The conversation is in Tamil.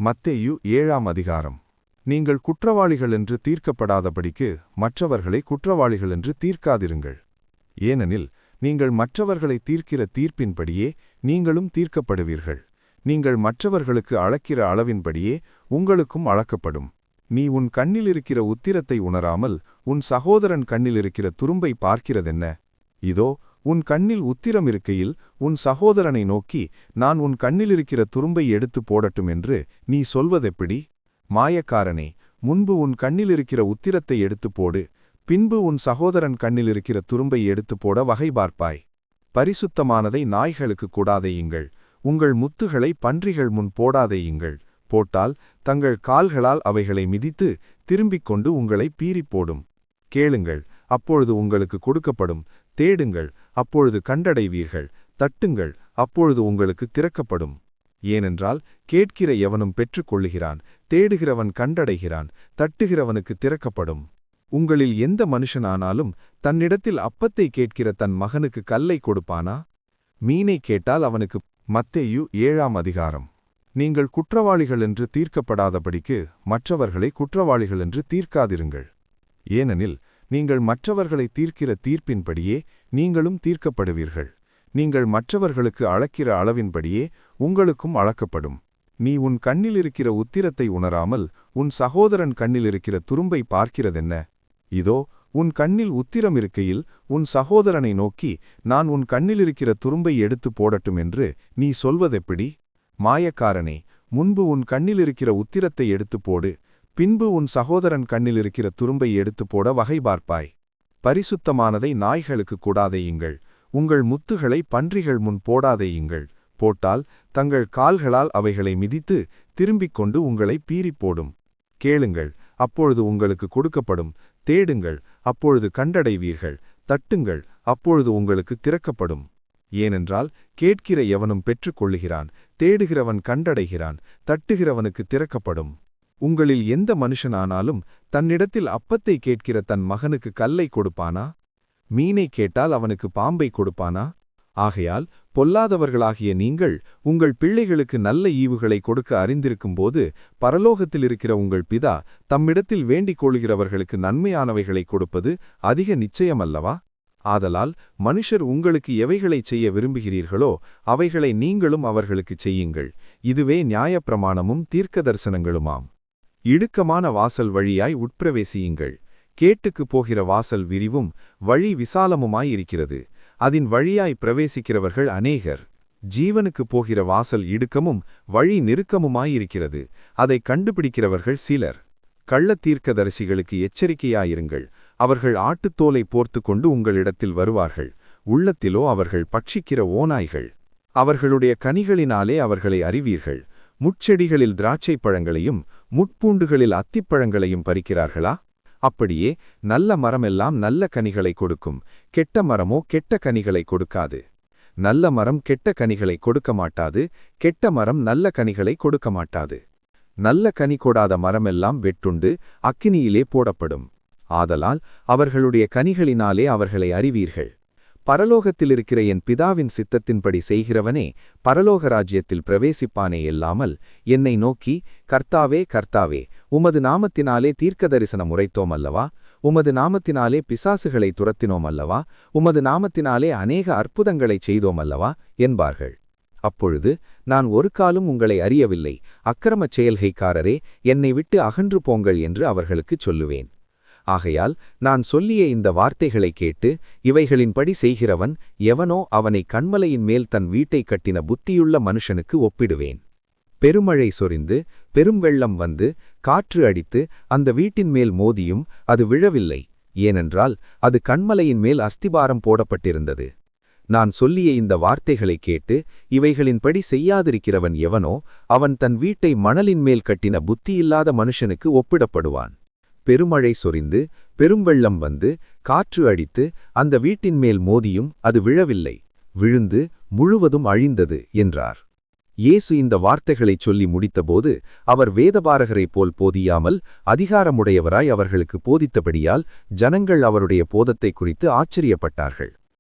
மத்தேயு 7ஆம் அதிகாரம். நீங்கள் குற்றவாளிகள் என்று தீர்க்கப்படாதபடிக்கு மற்றவர்களை குற்றவாளிகள் என்று தீர்க்காதிருங்கள். ஏனெனில் நீங்கள் மற்றவர்களை தீர்க்கிற தீர்ப்பின்படியே நீங்களும் தீர்க்கப்படுவீர்கள். நீங்கள் மற்றவர்களுக்கு அளக்கிற அளவின்படியே உங்களுக்கும் அளக்கப்படும். நீ உன் கண்ணில் இருக்கிற உத்திரத்தை உணராமல் உன் சகோதரன் கண்ணில் இருக்கிற துரும்பை பார்க்கிறதென்ன? இதோ உன் கண்ணில் உத்திரம் இருக்கையில் உன் சகோதரனை நோக்கி நான் உன் கண்ணிலிருக்கிற துரும்பை எடுத்து போடட்டும் என்று நீ சொல்வதெப்படி? மாயக்காரனே, முன்பு உன் கண்ணிலிருக்கிற உத்திரத்தை எடுத்து போடு, பின்பு உன் சகோதரன் கண்ணிலிருக்கிற துரும்பை எடுத்து போட வகை பார்ப்பாய். பரிசுத்தமானதை நாய்களுக்கு கூடாதேயுங்கள், உங்கள் முத்துகளை பன்றிகள் முன் போடாதேயுங்கள். போட்டால் தங்கள் கால்களால் அவைகளை மிதித்து திரும்பிக் கொண்டு உங்களை பீறிப் போடும். கேளுங்கள், அப்பொழுது உங்களுக்கு கொடுக்கப்படும். தேடுங்கள், அப்பொழுது கண்டடைவீர்கள். தட்டுங்கள், அப்பொழுது உங்களுக்கு திறக்கப்படும். ஏனென்றால் கேட்கிற எவனும் பெற்றுக்கொள்ளுகிறான், தேடுகிறவன் கண்டடைகிறான், தட்டுகிறவனுக்கு திறக்கப்படும். உங்களில் எந்த மனுஷனானாலும் தன்னிடத்தில் அப்பத்தை கேட்கிற தன் மகனுக்கு கல்லை கொடுப்பானா? மீனை கேட்டால் அவனுக்கு மத்தேயு 7ஆம் அதிகாரம். நீங்கள் குற்றவாளிகள் என்று தீர்க்கப்படாதபடிக்கு மற்றவர்களை குற்றவாளிகள் என்று தீர்க்காதிருங்கள். ஏனெனில் நீங்கள் மற்றவர்களை தீர்க்கிற தீர்ப்பின்படியே நீங்களும் தீர்க்கப்படுவீர்கள். நீங்கள் மற்றவர்களுக்கு அளக்கிற அளவின்படியே உங்களுக்கும் அளக்கப்படும். நீ உன் கண்ணிலிருக்கிற உத்திரத்தை உணராமல் உன் சகோதரன் கண்ணிலிருக்கிற துரும்பை பார்க்கிறதென்ன? இதோ உன் கண்ணில் உத்திரம் இருக்கையில் உன் சகோதரனை நோக்கி நான் உன் கண்ணிலிருக்கிற துரும்பை எடுத்து போடட்டும் என்று நீ சொல்வதெப்படி? மாயக்காரனே, முன்பு உன் கண்ணிலிருக்கிற உத்திரத்தை எடுத்து போடு, பின்பு உன் சகோதரன் கண்ணிலிருக்கிற துரும்பை எடுத்து போட வகை பார்ப்பாய். பரிசுத்தமானதை நாய்களுக்கு கூடாதேயுங்கள், உங்கள் முத்துகளை பன்றிகள் முன் போடாதேயுங்கள். போட்டால் தங்கள் கால்களால் அவைகளை மிதித்து திரும்பிக் கொண்டு உங்களை பீறிப் போடும். கேளுங்கள், அப்பொழுது உங்களுக்கு கொடுக்கப்படும். தேடுங்கள், அப்பொழுது கண்டடைவீர்கள். தட்டுங்கள், அப்பொழுது உங்களுக்கு திறக்கப்படும். ஏனென்றால் கேட்கிற எவனும் பெற்றுக்கொள்ளுகிறான், தேடுகிறவன் கண்டடைகிறான், தட்டுகிறவனுக்கு திறக்கப்படும். உங்களில் எந்த மனுஷனானாலும் தன்னிடத்தில் அப்பத்தை கேட்கிற தன் மகனுக்கு கல்லை கொடுப்பானா? மீனை கேட்டால் அவனுக்கு பாம்பை கொடுப்பானா? ஆகையால் பொல்லாதவர்களாகிய நீங்கள் உங்கள் பிள்ளைகளுக்கு நல்ல ஈவுகளை கொடுக்க அறிந்திருக்கும்போது பரலோகத்திலிருக்கிற உங்கள் பிதா தம்மிடத்தில் வேண்டிக் கொள்கிறவர்களுக்கு நன்மையானவைகளை கொடுப்பது அதிக நிச்சயமல்லவா? ஆதலால் மனுஷர் உங்களுக்கு எவைகளைச் செய்ய விரும்புகிறீர்களோ அவைகளை நீங்களும் அவர்களுக்குச் செய்யுங்கள். இதுவே நியாயப்பிரமாணமும் தீர்க்கதரிசனங்களுமாம். இடுக்கமான வாசல் வழியாய் உட்பிரவேசியுங்கள். கேட்டுக்குப் போகிற வாசல் விரிவும் வழி விசாலமுமாயிருக்கிறது, அதின் வழியாய் பிரவேசிக்கிறவர்கள் அநேகர். ஜீவனுக்குப் போகிற வாசல் இடுக்கமும் வழி நெருக்கமுமாயிருக்கிறது, அதை கண்டுபிடிக்கிறவர்கள் சிலர். கள்ளத்தீர்க்கதரிசிகளுக்கு எச்சரிக்கையாயிருங்கள். அவர்கள் ஆட்டுத்தோலை போர்த்து கொண்டு உங்களிடத்தில் வருவார்கள், உள்ளத்திலோ அவர்கள் பட்சிக்கிற ஓநாய்கள். அவர்களுடைய கனிகளினாலே அவர்களை அறிவீர்கள். முட்செடிகளில் திராட்சைப் பழங்களையும் முட்பூண்டுகளில் அத்திப்பழங்களையும் பறிக்கிறார்களா? அப்படியே நல்ல மரமெல்லாம் நல்ல கனிகளை கொடுக்கும், கெட்ட மரமோ கெட்ட கனிகளை கொடுக்காது. நல்ல மரம் கெட்ட கனிகளை கொடுக்க மாட்டாது, கெட்ட மரம் நல்ல கனிகளை கொடுக்க மாட்டாது. நல்ல கனி கொடாத மரமெல்லாம் வெட்டுண்டு அக்கினியிலே போடப்படும். ஆதலால் அவர்களுடைய கனிகளினாலே அவர்களை அறிவீர்கள். பரலோகத்திலிருக்கிற என் பிதாவின் சித்தத்தின்படி செய்கிறவனே பரலோக ராஜ்யத்தில் பிரவேசிப்பானே இல்லாமல் என்னை நோக்கி கர்த்தாவே கர்த்தாவே, உமது நாமத்தினாலே தீர்க்கதரிசனம் உரைத்தோம் அல்லவா? உமது நாமத்தினாலே பிசாசுகளை துரத்தினோம் அல்லவா? உமது நாமத்தினாலே அநேக அற்புதங்களைச் செய்தோம் அல்லவா என்பார்கள். அப்பொழுது நான் ஒரு காலும் உங்களை அறியவில்லை, அக்கிரமச் செயல்கைக்காரரே, என்னை விட்டு அகன்று போங்கள் என்று அவர்களுக்குச் சொல்லுவேன். ஆகையால் நான் சொல்லிய இந்த வார்த்தைகளை கேட்டு இவைகளின்படி செய்கிறவன் எவனோ அவனை கன்மலையின் மேல் தன் வீட்டைக் கட்டின புத்தியுள்ள மனுஷனுக்கு ஒப்பிடுவேன். பெருமழை சொரிந்து பெரும்வெள்ளம் வந்து காற்று அடித்து அந்த வீட்டின் மேல் மோதியும் அது விழவில்லை, ஏனென்றால் அது கன்மலையின் மேல் அஸ்திபாரம் போடப்பட்டிருந்தது. நான் சொல்லிய இந்த வார்த்தைகளை கேட்டு இவைகளின்படி செய்யாதிருக்கிறவன் எவனோ அவன் தன் வீட்டை மணலின் மேல் கட்டின புத்தியில்லாத மனுஷனுக்கு ஒப்பிடப்படுவான். பெருமழை சொரிந்து பெரும்வெள்ளம் வந்து காற்று அடித்து அந்த வீட்டின் மேல் மோதியும் அது விழவில்லை, விழுந்து முழுவதும் அழிந்தது என்றார். இயேசு இந்த வார்த்தைகளைச் சொல்லி முடித்தபோது அவர் வேதபாரகரைப் போல் போதியாமல் அதிகாரமுடையவராய் அவர்களுக்கு போதித்தபடியால் ஜனங்கள் அவருடைய போதத்தை குறித்து ஆச்சரியப்பட்டார்கள்.